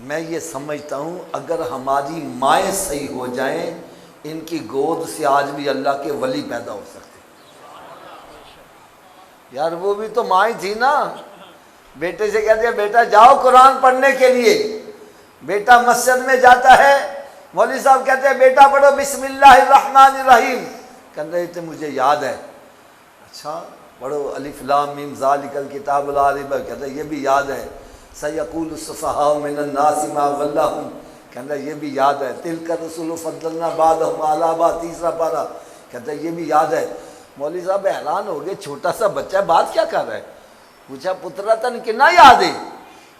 میں یہ سمجھتا ہوں اگر ہماری مائیں صحیح ہو جائیں، ان کی گود سے آج بھی اللہ کے ولی پیدا ہو سکتے۔ یار وہ بھی تو ماں ہی تھی نا، بیٹے سے کہتے ہیں بیٹا جاؤ قرآن پڑھنے کے لیے، بیٹا مسجد میں جاتا ہے، مولوی صاحب کہتے ہیں بیٹا پڑھو بسم اللہ الرحمن الرحیم، کہہ رہے تھے مجھے یاد ہے، اچھا پڑھو الف لام میم ذالک الکتاب لا ریب، کہتے ہیں یہ بھی یاد ہے، سیقول السفہاء من الناس ما ولاھم، کہتا ہے یہ بھی یاد ہے، تلک الرسل فضلنا بعضهم علی بعض، تیسرا پارہ، کہتا ہے یہ بھی یاد ہے۔ مولوی صاحب حیران ہو گئے، چھوٹا سا بچہ بات کیا کر رہا ہے؟ پوچھا پترا تن کنا یاد ہے؟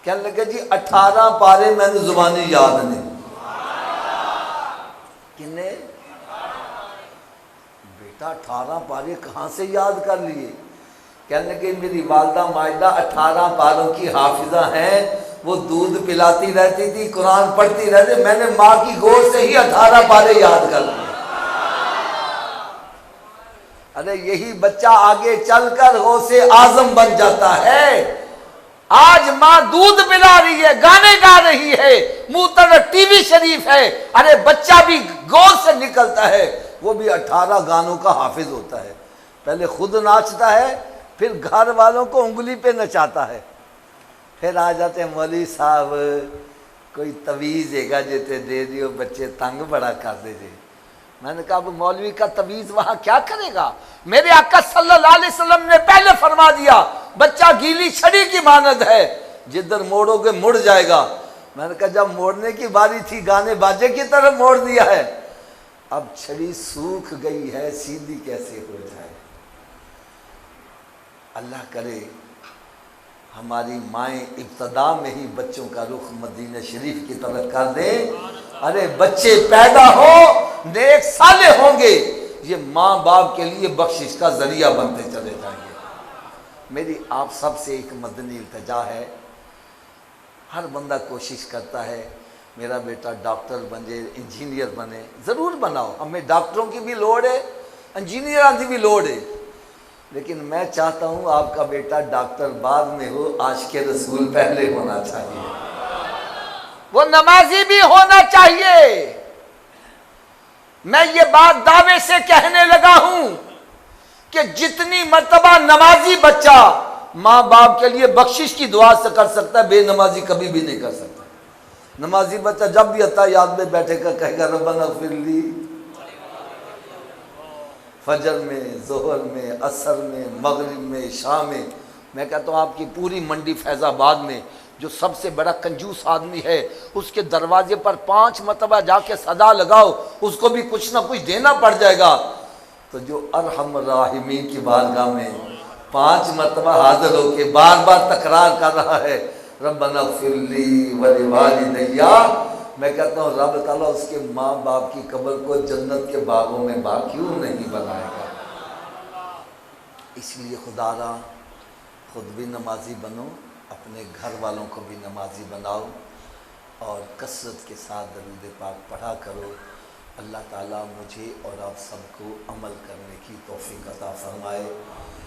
کہنے لگے جی 18 پارے میں نے زبانی یاد نہیں۔ کنے؟ بیٹا 18 پارے کہاں سے یاد کر لیے؟ کہنے لگے میری والدہ ماجدہ 18 پاروں کی حافظہ ہیں، وہ دودھ پلاتی رہتی تھی، قرآن پڑھتی رہتی، میں نے ماں کی گود سے ہی 18 پارے یاد کر لیے۔ ارے یہی بچہ آگے چل کر غوث اعظم بن جاتا ہے۔ آج ماں دودھ پلا رہی ہے، گانے گا رہی ہے، منہ تر ٹی وی شریف ہے، ارے بچہ بھی گود سے نکلتا ہے، وہ بھی 18 گانوں کا حافظ ہوتا ہے، پہلے خود ناچتا ہے، پھر گھر والوں کو انگلی پہ نچاتا ہے، پھر آ جاتے ہیں مولوی صاحب کوئی تویز ہے گا جیتے دے دیو، بچے تنگ بڑا کر دے جے۔ میں نے کہا اب مولوی کا تویز وہاں کیا کرے گا؟ میرے آقا صلی اللہ علیہ وسلم نے پہلے فرما دیا بچہ گیلی چھڑی کی مانند ہے، جدھر موڑو گے مڑ جائے گا۔ میں نے کہا جب موڑنے کی باری تھی گانے باجے کی طرف موڑ دیا ہے، اب چھڑی سوکھ گئی ہے، سیدھی کیسے ہو جائے؟ اللہ کرے ہماری مائیں ابتدا میں ہی بچوں کا رخ مدینہ شریف کی طرف کر دیں، ارے بچے پیدا ہو نیک صالح ہوں گے، یہ ماں باپ کے لیے بخشش کا ذریعہ بنتے چلے جائیں گے۔ میری آپ سب سے ایک مدنی التجا ہے، ہر بندہ کوشش کرتا ہے میرا بیٹا ڈاکٹر بنے، انجینئر بنے، ضرور بناؤ، ہمیں ڈاکٹروں کی بھی لوڑ ہے، انجینئروں کی بھی لوڑ ہے، لیکن میں چاہتا ہوں آپ کا بیٹا ڈاکٹر بعد میں ہو، عاشق رسول پہلے ہونا چاہیے، وہ نمازی بھی ہونا چاہیے۔ میں یہ بات دعوے سے کہنے لگا ہوں کہ جتنی مرتبہ نمازی بچہ ماں باپ کے لیے بخشش کی دعا سے کر سکتا ہے، بے نمازی کبھی بھی نہیں کر سکتا۔ نمازی بچہ جب بھی اتحیات میں بیٹھے گا کہے گا ربنا اغفر لی، فجر میں، ظہر میں، عصر میں، مغرب میں، شام میں۔ میں کہتا ہوں آپ کی پوری منڈی فیض آباد میں جو سب سے بڑا کنجوس آدمی ہے، اس کے دروازے پر 5 مرتبہ جا کے صدا لگاؤ، اس کو بھی کچھ نہ کچھ دینا پڑ جائے گا۔ تو جو ارحم الراحمین کی بارگاہ میں 5 مرتبہ حاضر ہو کے بار بار تکرار کر رہا ہے ربنا اغفر لی ولوالدی، میں کہتا ہوں رب تعالیٰ اس کے ماں باپ کی قبر کو جنت کے باغوں میں باغ کیوں نہیں بنائے گا؟ اس لیے خدا را خود بھی نمازی بنو، اپنے گھر والوں کو بھی نمازی بناؤ، اور کثرت کے ساتھ درود پاک پڑھا کرو۔ اللہ تعالیٰ مجھے اور آپ سب کو عمل کرنے کی توفیق عطا فرمائے۔